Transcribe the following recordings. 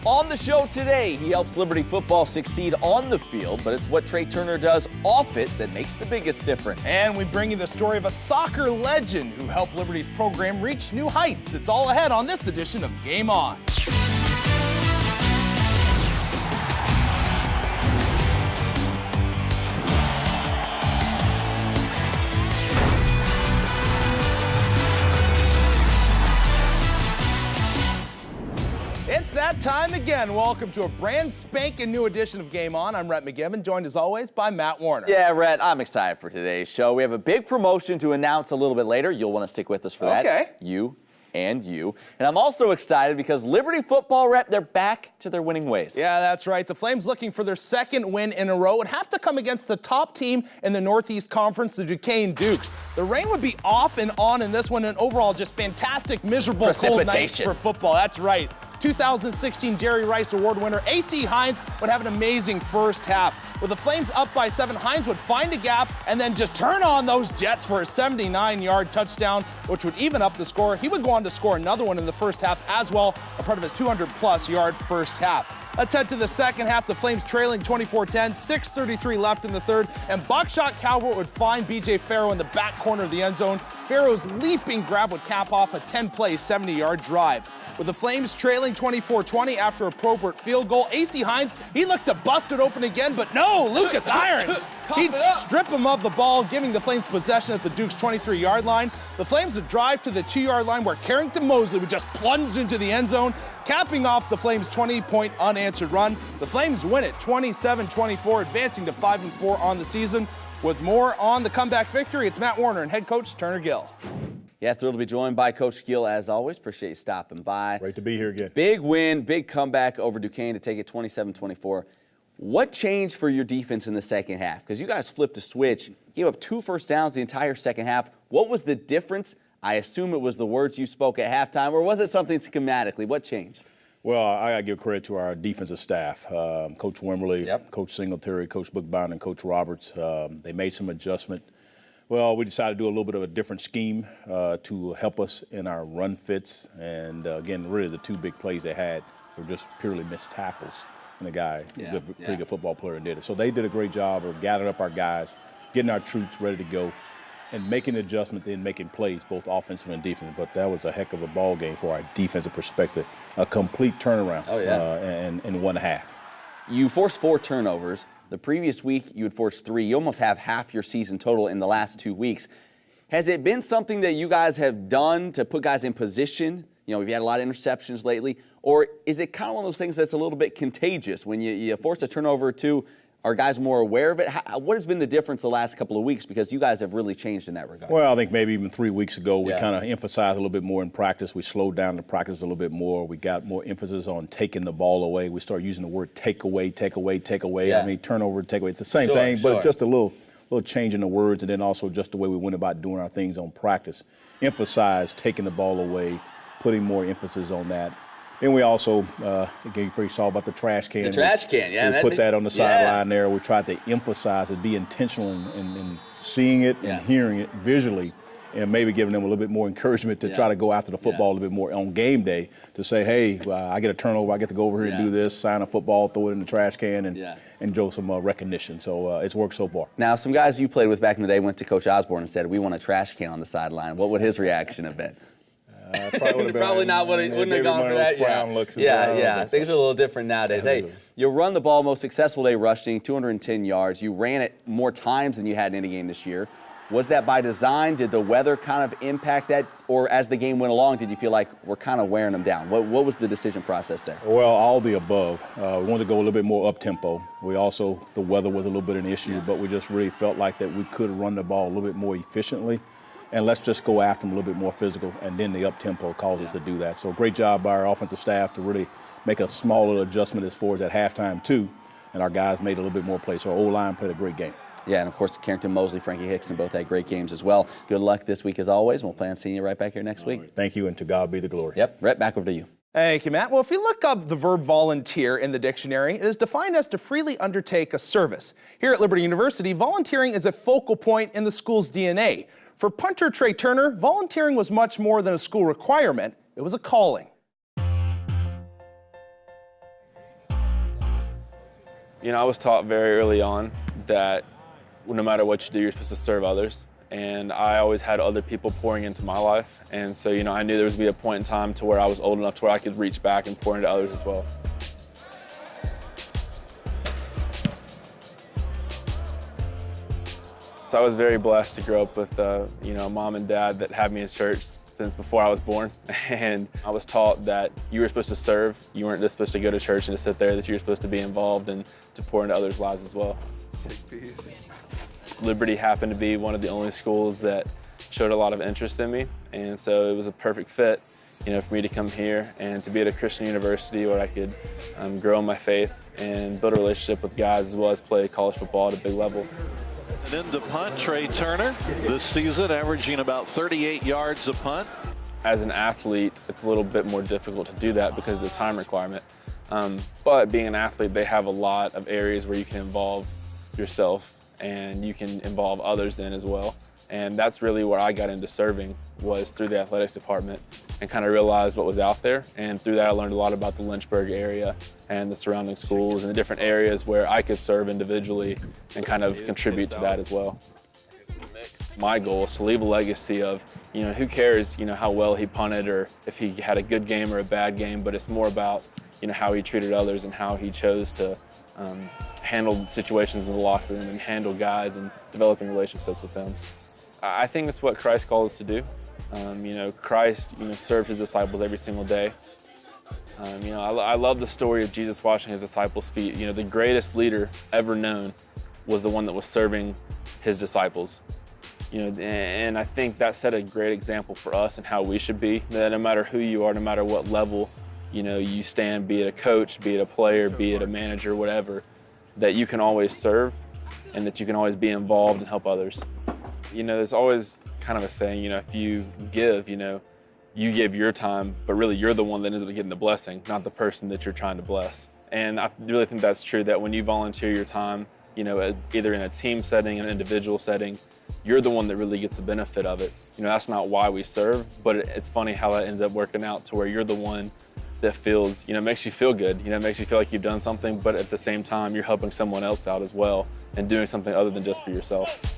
On the show today, he helps Liberty football succeed on the field, but it's what Trey Turner does off it that makes the biggest difference. And we bring you the story of a soccer legend who helped Liberty's program reach new heights. It's all ahead on this edition of Game On. It's that time again. Welcome to a brand spanking new edition of Game On. I'm Rhett McGibbon, joined as always by Matt Warner. Yeah, Rhett, I'm excited for today's show. We have a big promotion to announce a little bit later. You'll want to stick with us for that. Okay. You. And I'm also excited because Liberty football, Rhett, they're back to their winning ways. Yeah, that's right. The Flames looking for their second win in a row would have to come against the top team in the Northeast Conference, the Duquesne Dukes. The rain would be off and on in this one, and overall just fantastic, miserable, cold nights for football. That's right. 2016 Jerry Rice Award winner A.C. Hines would have an amazing first half. With the Flames up by 7, Hines would find a gap and then just turn on those Jets for a 79-yard touchdown, which would even up the score. He would go on to score another one in the first half as well, a part of his 200-plus yard first half. Let's head to the second half. The Flames trailing 24-10, 6:33 left in the third, and Buckshot Calvert would find B.J. Farrow in the back corner of the end zone. Farrow's leaping grab would cap off a 10-play, 70-yard drive. With the Flames trailing 24-20 after a Probert field goal, A.C. Hines, he looked to bust it open again, but no, Lucas Irons. He'd strip him of the ball, giving the Flames possession at the Duke's 23-yard line. The Flames would drive to the 2-yard line where Carrington Mosley would just plunge into the end zone, capping off the Flames' 20-point unanswered run. The Flames win it 27-24, advancing to 5-4 on the season. With more on the comeback victory, it's Matt Warner and head coach Turner Gill. Yeah, thrilled to be joined by Coach Gill as always. Appreciate you stopping by. Great to be here again. Big win, big comeback over Duquesne to take it 27-24. What changed for your defense in the second half? Because you guys flipped a switch, gave up 2 first downs the entire second half. What was the difference? I assume it was the words you spoke at halftime, or was it something schematically? What changed? Well, I got to give credit to our defensive staff, Coach Wimberly, Coach Singletary, Coach Bookbind, and Coach Roberts. They made some adjustment. Well, we decided to do a little bit of a different scheme to help us in our run fits. And, again, really the 2 big plays they had were just purely missed tackles. And the guy, pretty good football player, and did it. So they did a great job of gathering up our guys, getting our troops ready to go, and making the adjustment, then making plays, both offensive and defensive. But that was a heck of a ball game for our defensive perspective. A complete turnaround in one half. You forced 4 turnovers. The previous week, you had forced 3. You almost have half your season total in the last 2 weeks. Has it been something that you guys have done to put guys in position? You know, we've had a lot of interceptions lately. Or is it kind of one of those things that's a little bit contagious? When you force a turnover or 2, are guys more aware of it? What has been the difference the last couple of weeks? Because you guys have really changed in that regard. Well, I think maybe even 3 weeks ago, we kind of emphasized a little bit more in practice. We slowed down the practice a little bit more. We got more emphasis on taking the ball away. We started using the word take away, take away, take away. I mean, turnover, take away. It's the same thing, but just a little change in the words, and then also just the way we went about doing our things on practice. Emphasize taking the ball away, putting more emphasis on that. Then we also, again, you probably saw about the trash can. The trash can, yeah. We put that on the sideline there. We tried to emphasize it, be intentional in seeing it and hearing it visually, and maybe giving them a little bit more encouragement to try to go after the football a little bit more on game day, to say, hey, I get a turnover, I get to go over here and do this, sign a football, throw it in the trash can, and show some recognition. So it's worked so far. Now, some guys you played with back in the day went to Coach Osborne and said, we want a trash can on the sideline. What would his reaction have been? Probably not. Wouldn't have gone for that. Things are a little different nowadays. Hey, you run the ball most successful day rushing, 210 yards. You ran it more times than you had in any game this year. Was that by design? Did the weather kind of impact that? Or as the game went along, did you feel like we're kind of wearing them down? What was the decision process there? Well, all the above. We wanted to go a little bit more up-tempo. The weather was a little bit an issue, but we just really felt like that we could run the ball a little bit more efficiently. And let's just go after them a little bit more physical, and then the up-tempo caused us to do that. So great job by our offensive staff to really make a small little adjustment as far as at halftime, too. And our guys made a little bit more play. So our O-line played a great game. Yeah, and of course, Carrington Mosley, Frankie Hickson both had great games as well. Good luck this week as always, and we'll plan on seeing you right back here next week. Right. Thank you, and to God be the glory. Yep, Rhett, back over to you. Thank you, Matt. Well, if you look up the verb volunteer in the dictionary, it is defined as to freely undertake a service. Here at Liberty University, volunteering is a focal point in the school's DNA. For punter Trey Turner, volunteering was much more than a school requirement. It was a calling. You know, I was taught very early on that no matter what you do, you're supposed to serve others. And I always had other people pouring into my life. And so, you know, I knew there was going to be a point in time to where I was old enough to where I could reach back and pour into others as well. So I was very blessed to grow up with, you know, a mom and dad that had me in church since before I was born. And I was taught that you were supposed to serve. You weren't just supposed to go to church and just sit there, that you were supposed to be involved and to pour into others' lives as well. Liberty happened to be one of the only schools that showed a lot of interest in me. And so it was a perfect fit, you know, for me to come here and to be at a Christian university where I could grow in my faith and build a relationship with guys as well as play college football at a big level. And in the punt, Trey Turner, this season averaging about 38 yards a punt. As an athlete, it's a little bit more difficult to do that because of the time requirement. But being an athlete, they have a lot of areas where you can involve yourself and you can involve others in as well. And that's really where I got into serving, was through the athletics department, and kind of realized what was out there. And through that, I learned a lot about the Lynchburg area and the surrounding schools and the different areas where I could serve individually and kind of contribute to that as well. My goal is to leave a legacy of, you know, who cares, you know, how well he punted or if he had a good game or a bad game, but it's more about, you know, how he treated others and how he chose to handle situations in the locker room and handle guys and developing relationships with them. I think it's what Christ calls us to do. You know, Christ, you know, served his disciples every single day. You know, I love the story of Jesus washing his disciples' feet. You know, the greatest leader ever known was the one that was serving his disciples. You know, and I think that set a great example for us and how we should be, that no matter who you are, no matter what level, you know, you stand, be it a coach, be it a player, be it a manager, whatever, that you can always serve and that you can always be involved and help others. You know, there's always kind of a saying, you know, if you give, you know, you give your time, but really you're the one that ends up getting the blessing, not the person that you're trying to bless. And I really think that's true, that when you volunteer your time, you know, either in a team setting, an individual setting, you're the one that really gets the benefit of it. You know, that's not why we serve, but it's funny how that ends up working out to where you're the one that feels, you know, makes you feel good. You know, it makes you feel like you've done something, but at the same time, you're helping someone else out as well and doing something other than just for yourself.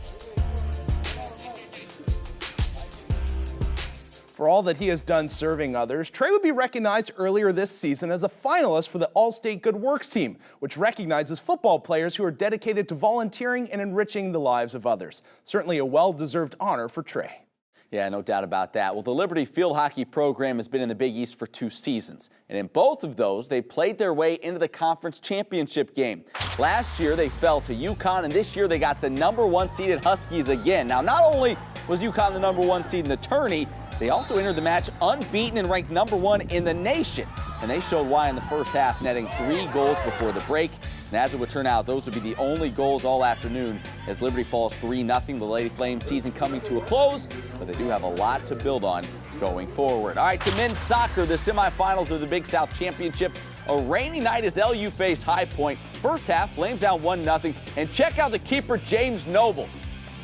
For all that he has done serving others, Trey would be recognized earlier this season as a finalist for the All-State Good Works team, which recognizes football players who are dedicated to volunteering and enriching the lives of others. Certainly a well-deserved honor for Trey. Yeah, no doubt about that. Well, the Liberty field hockey program has been in the Big East for 2 seasons. And in both of those, they played their way into the conference championship game. Last year, they fell to UConn, and this year they got the #1 seeded Huskies again. Now, not only was UConn the #1 seed in the tourney, they also entered the match unbeaten and ranked #1 in the nation. And they showed why in the first half, netting 3 goals before the break. And as it would turn out, those would be the only goals all afternoon as Liberty falls 3-0. The Lady Flames season coming to a close, but they do have a lot to build on going forward. All right, to men's soccer, the semifinals of the Big South Championship. A rainy night as LU faced High Point. First half, Flames down 1-0. And check out the keeper, James Noble.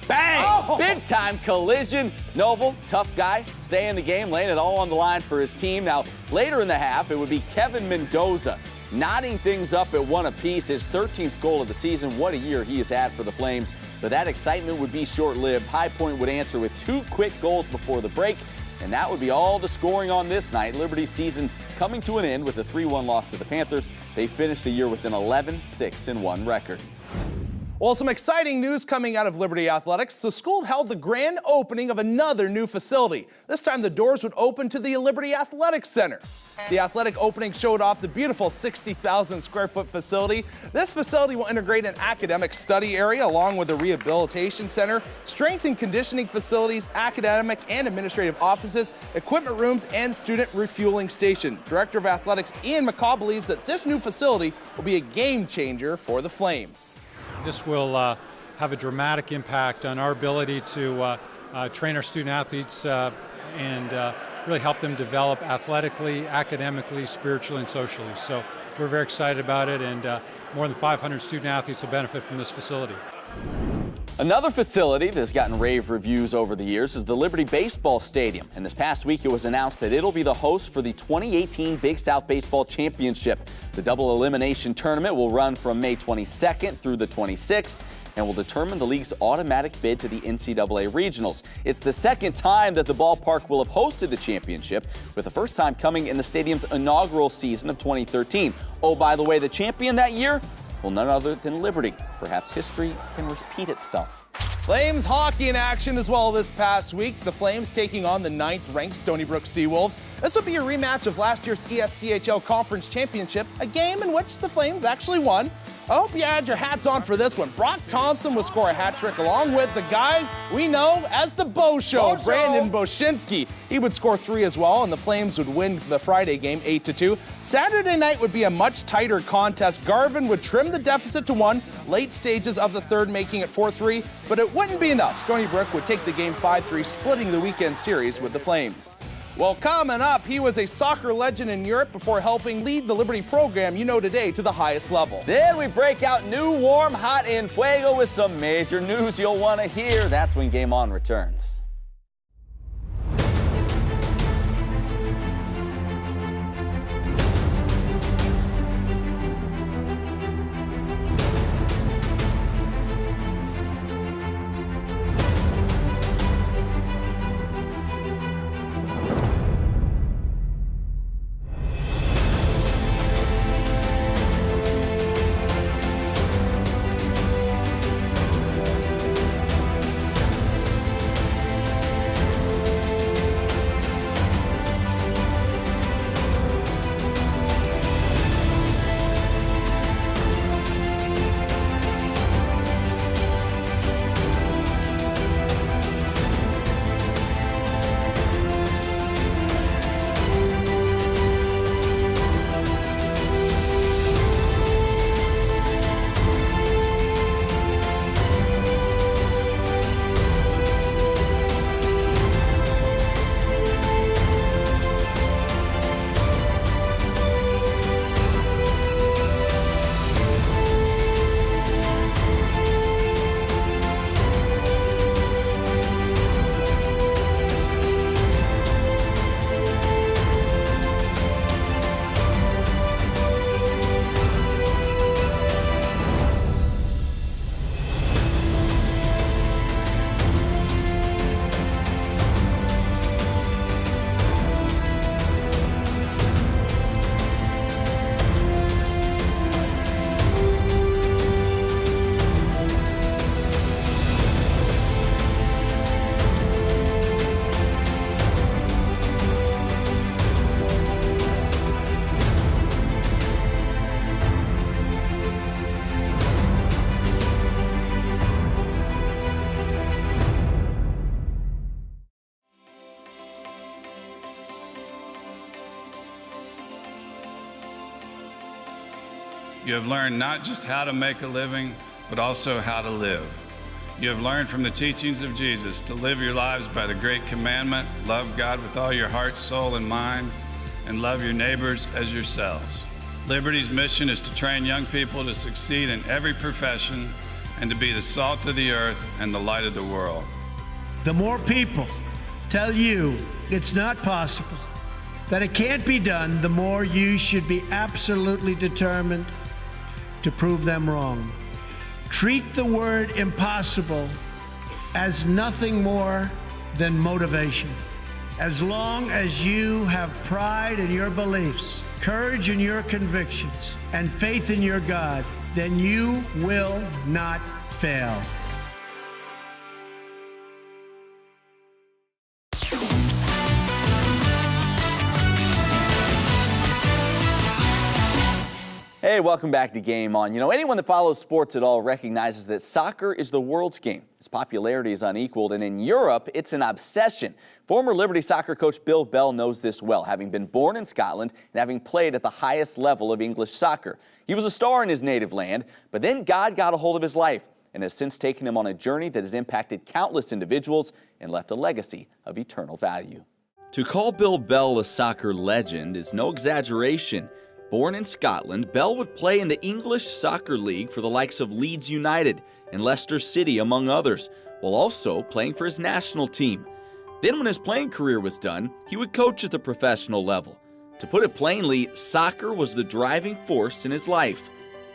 Bang! Oh. Big time collision. Noble, tough guy, staying in the game, laying it all on the line for his team. Now, later in the half, it would be Kevin Mendoza knotting things up at 1 apiece, his 13th goal of the season. What a year he has had for the Flames. But that excitement would be short-lived. High Point would answer with 2 quick goals before the break. And that would be all the scoring on this night. Liberty's season coming to an end with a 3-1 loss to the Panthers. They finished the year with an 11-6-1 record. Well, some exciting news coming out of Liberty Athletics. The school held the grand opening of another new facility. This time the doors would open to the Liberty Athletics Center. The athletic opening showed off the beautiful 60,000 square foot facility. This facility will integrate an academic study area along with a rehabilitation center, strength and conditioning facilities, academic and administrative offices, equipment rooms, and student refueling station. Director of Athletics Ian McCaw believes that this new facility will be a game changer for the Flames. This will have a dramatic impact on our ability to train our student athletes and really help them develop athletically, academically, spiritually, and socially. So we're very excited about it, and more than 500 student athletes will benefit from this facility. Another facility that's gotten rave reviews over the years is the Liberty Baseball Stadium. And this past week, it was announced that it'll be the host for the 2018 Big South Baseball Championship. The double elimination tournament will run from May 22nd through the 26th and will determine the league's automatic bid to the NCAA Regionals. It's the second time that the ballpark will have hosted the championship, with the first time coming in the stadium's inaugural season of 2013. Oh, by the way, the champion that year? Well, none other than Liberty. Perhaps history can repeat itself. Flames hockey in action as well this past week. The Flames taking on the 9th-ranked Stony Brook Seawolves. This will be a rematch of last year's ESCHL Conference Championship, a game in which the Flames actually won. I hope you had your hats on for this one. Brock Thompson will score a hat trick along with the guy we know as the Bo Show, Brandon Boshinski. He would score 3 as well, and the Flames would win the Friday game 8-2. Saturday night would be a much tighter contest. Garvin would trim the deficit to 1, late stages of the third making it 4-3, but it wouldn't be enough. Stony Brook would take the game 5-3, splitting the weekend series with the Flames. Well, coming up, he was a soccer legend in Europe before helping lead the Liberty program you know today to the highest level. Then we break out new, warm, hot, and fuego with some major news you'll want to hear. That's when Game On returns. You have learned not just how to make a living, but also how to live. You have learned from the teachings of Jesus to live your lives by the great commandment, love God with all your heart, soul, and mind, and love your neighbors as yourselves. Liberty's mission is to train young people to succeed in every profession and to be the salt of the earth and the light of the world. The more people tell you it's not possible, that it can't be done, the more you should be absolutely determined to prove them wrong. Treat the word impossible as nothing more than motivation. As long as you have pride in your beliefs, courage in your convictions, and faith in your God, then you will not fail. Hey, welcome back to Game On. You know, anyone that follows sports at all recognizes that soccer is the world's game. Its popularity is unequaled, and in Europe, it's an obsession. Former Liberty soccer coach Bill Bell knows this well, having been born in Scotland and having played at the highest level of English soccer. He was a star in his native land, but then God got a hold of his life and has since taken him on a journey that has impacted countless individuals and left a legacy of eternal value. To call Bill Bell a soccer legend is no exaggeration. Born in Scotland, Bell would play in the English Soccer League for the likes of Leeds United and Leicester City, among others, while also playing for his national team. Then when his playing career was done, he would coach at the professional level. To put it plainly, soccer was the driving force in his life,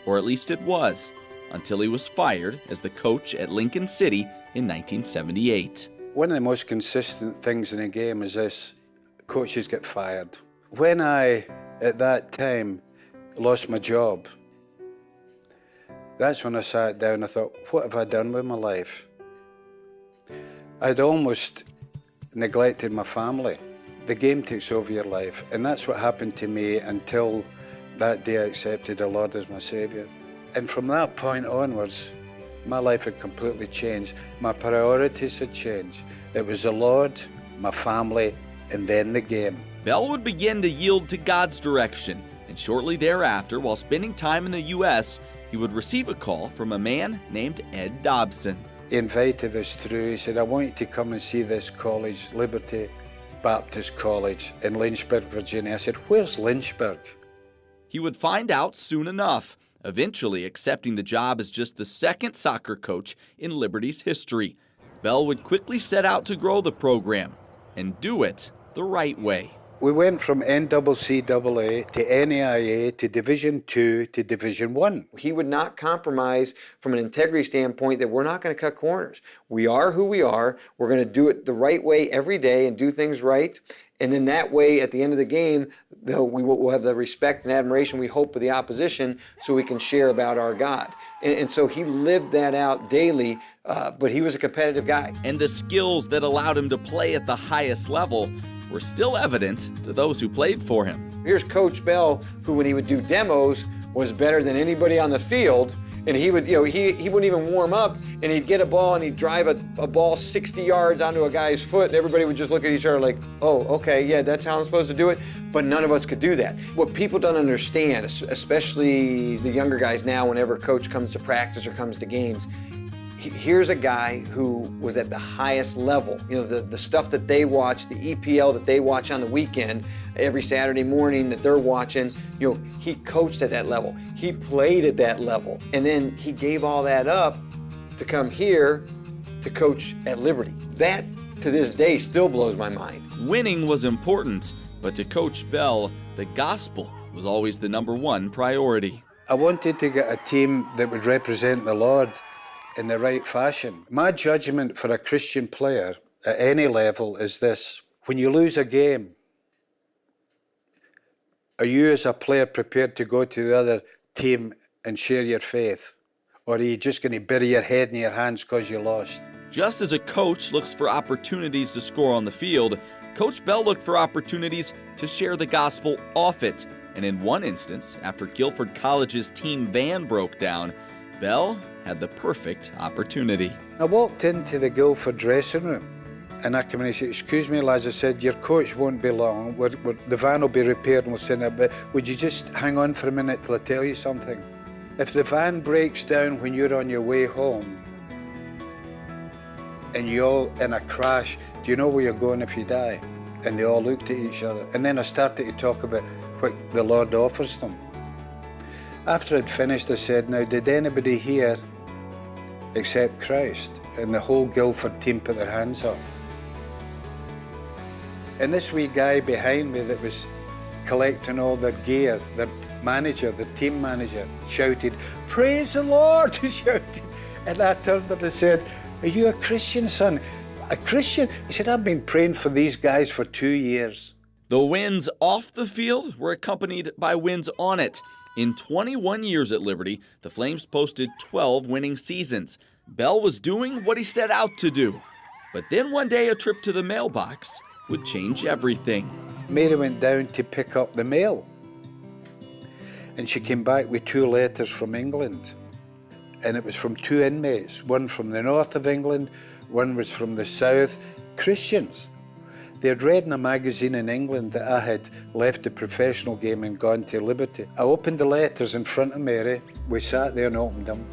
or at least it was, until he was fired as the coach at Lincoln City in 1978. One of the most consistent things in a game is this: coaches get fired. When I, at that time, lost my job, that's when I sat down and I thought, what have I done with my life? I'd almost neglected my family. The game takes over your life, and that's what happened to me until that day I accepted the Lord as my Saviour. And from that point onwards, my life had completely changed. My priorities had changed. It was the Lord, my family, and then the game. Bell would begin to yield to God's direction, and shortly thereafter, while spending time in the U.S., he would receive a call from a man named Ed Dobson. He invited us through. He said, I want you to come and see this college, Liberty Baptist College in Lynchburg, Virginia. I said, where's Lynchburg? He would find out soon enough, eventually accepting the job as just the second soccer coach in Liberty's history. Bell would quickly set out to grow the program and do it the right way. We went from NCCAA to NAIA to Division II to Division I. He would not compromise from an integrity standpoint that we're not going to cut corners. We are who we are. We're going to do it the right way every day and do things right. And then that way, at the end of the game, we will have the respect and admiration we hope of the opposition so we can share about our God. And so he lived that out daily, but he was a competitive guy. And the skills that allowed him to play at the highest level were still evident to those who played for him. Here's Coach Bell, who when he would do demos was better than anybody on the field. And he would, he wouldn't even warm up, and he'd get a ball and he'd drive a ball 60 yards onto a guy's foot, and everybody would just look at each other like, oh, okay, yeah, that's how I'm supposed to do it. But none of us could do that. What people don't understand, especially the younger guys now, whenever coach comes to practice or comes to games, here's a guy who was at the highest level. The stuff that they watch, the EPL that they watch on the weekend, every Saturday morning that they're watching, he coached at that level. He played at that level. And then he gave all that up to come here to coach at Liberty. That, to this day, still blows my mind. Winning was important, but to Coach Bell, the gospel was always the #1 priority. I wanted to get a team that would represent the Lord in the right fashion. My judgment for a Christian player at any level is this: when you lose a game, are you as a player prepared to go to the other team and share your faith? Or are you just going to bury your head in your hands because you lost? Just as a coach looks for opportunities to score on the field, Coach Bell looked for opportunities to share the gospel off it. And in one instance, after Guilford College's team van broke down, Bell had the perfect opportunity. I walked into the Guilford dressing room and I came in and said, excuse me lads, I said, your coach won't be long, the van will be repaired and we'll send it, but would you just hang on for a minute till I tell you something? If the van breaks down when you're on your way home and you all in a crash, do you know where you're going if you die? And they all looked at each other. And then I started to talk about what the Lord offers them. After I'd finished, I said, now, did anybody here accept Christ? And the whole Guilford team put their hands up. And this wee guy behind me that was collecting all their gear, the manager, the team manager, shouted, praise the Lord, he shouted. And I turned to him and said, are you a Christian, son? A Christian? He said, I've been praying for these guys for 2 years. The wins off the field were accompanied by wins on it. In 21 years at Liberty, the Flames posted 12 winning seasons. Bell was doing what he set out to do. But then one day a trip to the mailbox would change everything. Mary went down to pick up the mail. And she came back with 2 letters from England. And it was from 2 inmates, one from the north of England, one was from the south, Christians. They had read in a magazine in England that I had left the professional game and gone to Liberty. I opened the letters in front of Mary. We sat there and opened them.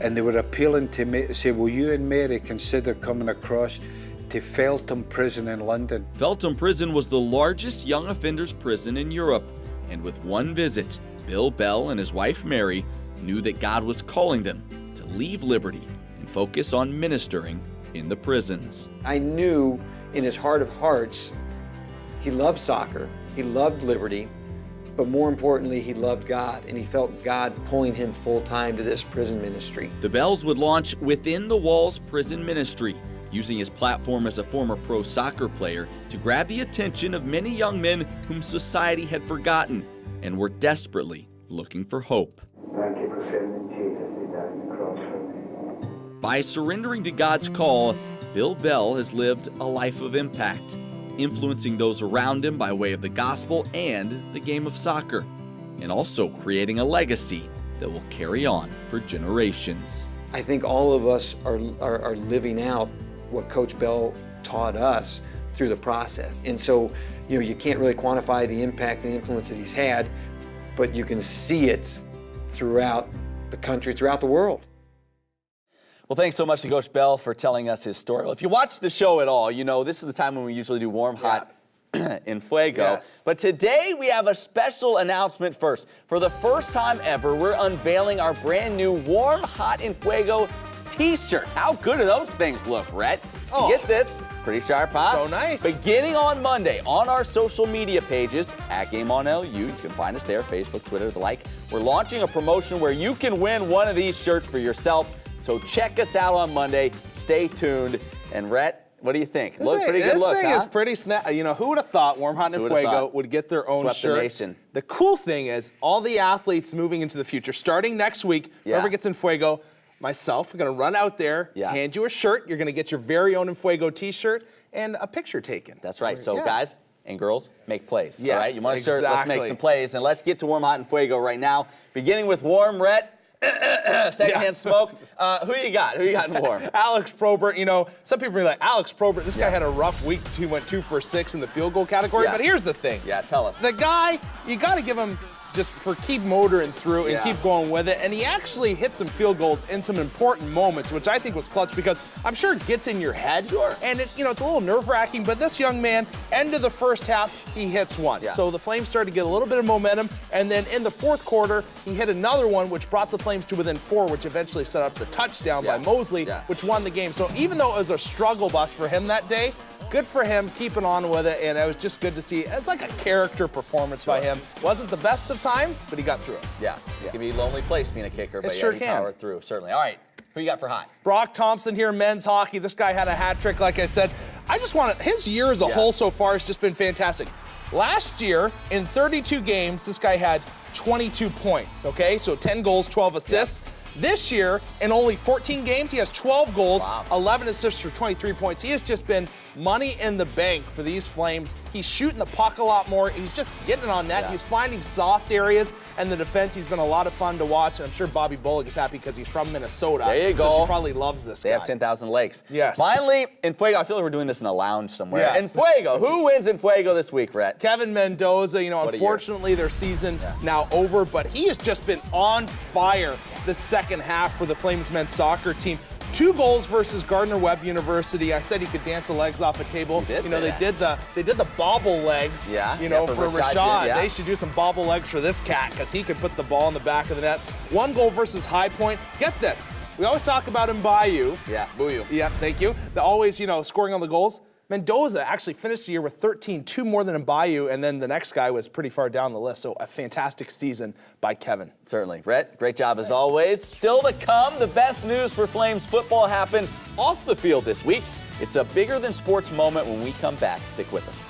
And they were appealing to me to say, will you and Mary consider coming across to Feltham Prison in London? Feltham Prison was the largest young offenders prison in Europe. And with one visit, Bill Bell and his wife Mary knew that God was calling them to leave Liberty and focus on ministering in the prisons. I knew in his heart of hearts, he loved soccer, he loved Liberty, but more importantly, he loved God, and he felt God pulling him full-time to this prison ministry. The Bells would launch Within the Walls Prison Ministry, using his platform as a former pro soccer player to grab the attention of many young men whom society had forgotten and were desperately looking for hope. Thank you for sending Jesus to die on the cross for me. By surrendering to God's call, Bill Bell has lived a life of impact, influencing those around him by way of the gospel and the game of soccer, and also creating a legacy that will carry on for generations. I think all of us are living out what Coach Bell taught us through the process. And so, you can't really quantify the impact and the influence that he's had, but you can see it throughout the country, throughout the world. Well, thanks so much to Coach Bell for telling us his story. Well, if you watch the show at all, you know this is the time when we usually do warm, hot, and fuego. Yes. But today we have a special announcement first. For the first time ever, we're unveiling our brand new warm, hot, and fuego t-shirts. How good do those things look, Rhett? Oh. Get this, pretty sharp, huh? So nice. Beginning on Monday, on our social media pages, @GameOnLU, you can find us there, Facebook, Twitter, the like. We're launching a promotion where you can win one of these shirts for yourself. So check us out on Monday. Stay tuned. And Rhett, what do you think? This Pretty good look, thing huh? is pretty snap. Who would have thought Warm, Hot, and Who would've Fuego thought? would get their own Swept the shirt? nation. The cool thing is, all the athletes moving into the future, starting next week, whoever gets in Fuego, myself, we're going to run out there, hand you a shirt. You're going to get your very own Fuego t-shirt and a picture taken. That's right. So, guys and girls, make plays. Yes, all right? You want a shirt? Let's make exactly. some plays. And let's get to Warm, Hot, and Fuego right now. Beginning with Warm, Rhett. Secondhand smoke. Who you got? Who you got in Warm? Alex Probert. Some people are like, Alex Probert, this guy had a rough week. He went 2 for 6 in the field goal category. But here's the thing. Yeah, tell us. The guy, you got to give him just for keep motoring through and keep going with it. And he actually hit some field goals in some important moments, which I think was clutch because I'm sure it gets in your head. Sure. And it's a little nerve-wracking, but this young man, end of the first half, he hits one. So the Flames started to get a little bit of momentum, and then in the fourth quarter, he hit another one, which brought the Flames to within 4, which eventually set up the touchdown by Mosley, which won the game. So even though it was a struggle bus for him that day, good for him, keeping on with it, and it was just good to see. It's like a character performance by him. Wasn't the best of times, but he got through it. Yeah, it can be a lonely place being a kicker, but sure he can. powered through, certainly. All right, who you got for hot? Brock Thompson here, men's hockey. This guy had a hat trick, like I said. His year as a whole so far has just been fantastic. Last year, in 32 games, this guy had 22 points, okay? So 10 goals, 12 assists. This year, in only 14 games, he has 12 goals, 11 assists for 23 points. He has just been money in the bank for these Flames. He's shooting the puck a lot more. He's just getting on net. He's finding soft areas, and the defense, he's been a lot of fun to watch. And I'm sure Bobby Bullock is happy because he's from Minnesota. There you go. So she probably loves this guy. They have 10,000 lakes. Yes. Finally, in Fuego, I feel like we're doing this in a lounge somewhere. Yes. In Fuego, who wins in Fuego this week, Rhett? Kevin Mendoza, unfortunately their season now over, but he has just been on fire the second half for the Flames men's soccer team. 2 goals versus Gardner-Webb University. I said he could dance the legs off a table. They did the bobble legs. For Rashad. They should do some bobble legs for this cat because he could put the ball in the back of the net. 1 goal versus High Point. Get this. We always talk about Mbayu. Yeah, Booyoo. Yeah, thank you. Always, scoring on the goals. Mendoza actually finished the year with 13, 2 more than Mbayu, and then the next guy was pretty far down the list. So a fantastic season by Kevin. Certainly. Rhett, great job as always. Still to come, the best news for Flames football happened off the field this week. It's a bigger than sports moment when we come back. Stick with us.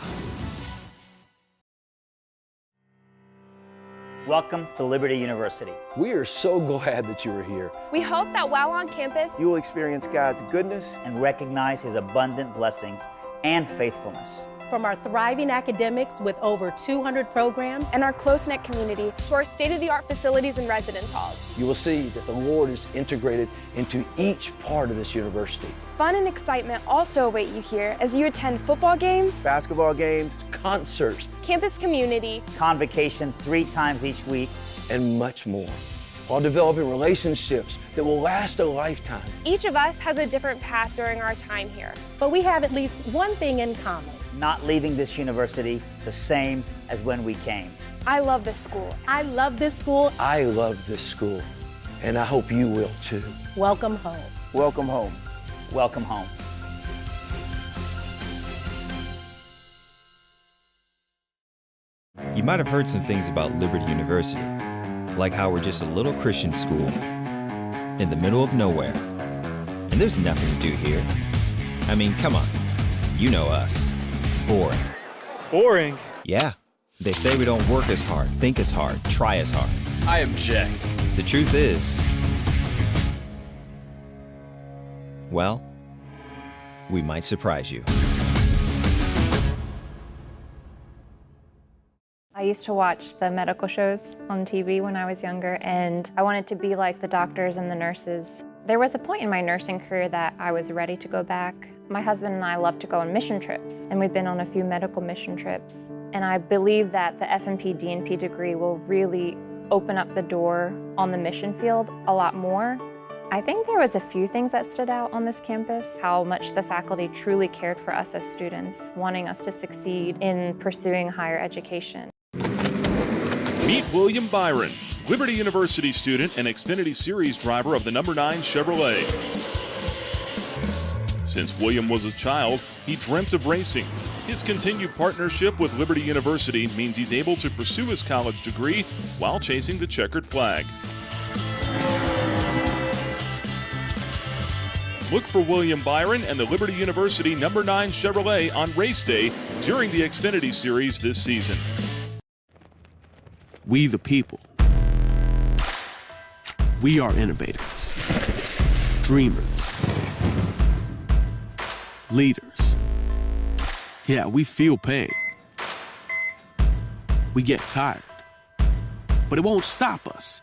Welcome to Liberty University. We are so glad that you are here. We hope that while on campus, you will experience God's goodness and recognize His abundant blessings and faithfulness. From our thriving academics with over 200 programs and our close-knit community to our state-of-the-art facilities and residence halls. You will see that the Lord is integrated into each part of this university. Fun and excitement also await you here as you attend football games, basketball games, concerts, campus community, convocation 3 times each week, and much more, while developing relationships that will last a lifetime. Each of us has a different path during our time here. But we have at least one thing in common. Not leaving this university the same as when we came. I love this school. I love this school. I love this school, and I hope you will too. Welcome home. Welcome home. Welcome home. You might have heard some things about Liberty University, like how we're just a little Christian school in the middle of nowhere. And there's nothing to do here. I mean, come on. You know us. Boring. Boring? Yeah. They say we don't work as hard, think as hard, try as hard. I object. The truth is, well, we might surprise you. I used to watch the medical shows on TV when I was younger, and I wanted to be like the doctors and the nurses. There was a point in my nursing career that I was ready to go back. My husband and I love to go on mission trips, and we've been on a few medical mission trips. And I believe that the FNP DNP degree will really open up the door on the mission field a lot more. I think there was a few things that stood out on this campus, how much the faculty truly cared for us as students, wanting us to succeed in pursuing higher education. Meet William Byron, Liberty University student and Xfinity Series driver of the #9 Chevrolet. Since William was a child, he dreamt of racing. His continued partnership with Liberty University means he's able to pursue his college degree while chasing the checkered flag. Look for William Byron and the Liberty University #9 Chevrolet on race day during the Xfinity Series this season. We the people. We are innovators, dreamers, leaders. Yeah, we feel pain. We get tired, but it won't stop us.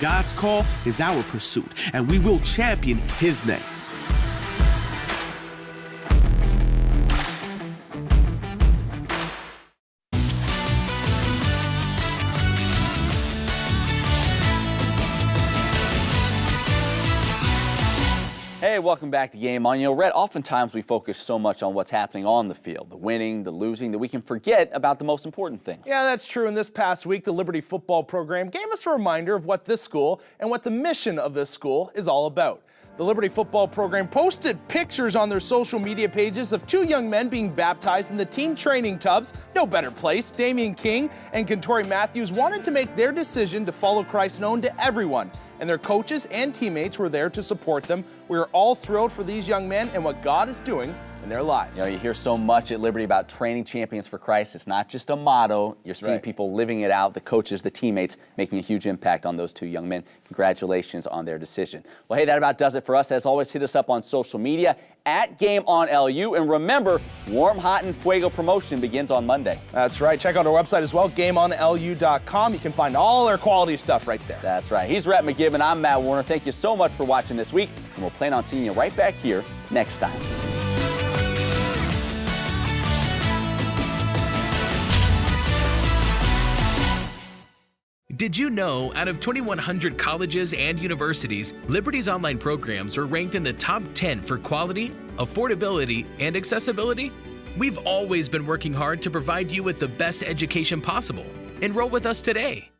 God's call is our pursuit, and we will champion His name. Hey, welcome back to Game On. You know, Rhett, oftentimes we focus so much on what's happening on the field, the winning, the losing, that we can forget about the most important things. Yeah, that's true. And this past week, the Liberty football program gave us a reminder of what this school and what the mission of this school is all about. The Liberty football program posted pictures on their social media pages of two young men being baptized in the team training tubs. No better place. Damian King and Kentori Matthews wanted to make their decision to follow Christ known to everyone, and their coaches and teammates were there to support them. We are all thrilled for these young men and what God is doing in their lives. You know, you hear so much at Liberty about training champions for Christ. It's not just a motto. You're seeing people living it out, the coaches, the teammates, making a huge impact on those two young men. Congratulations on their decision. Well, hey, that about does it for us. As always, hit us up on social media at GameOnLU. And remember, Warm, Hot, and Fuego promotion begins on Monday. That's right. Check out our website as well, GameOnLU.com. You can find all our quality stuff right there. That's right. He's Rhett McGibbon. I'm Matt Warner. Thank you so much for watching this week, and we'll plan on seeing you right back here next time. Did you know, out of 2,100 colleges and universities, Liberty's online programs are ranked in the top 10 for quality, affordability, and accessibility? We've always been working hard to provide you with the best education possible. Enroll with us today.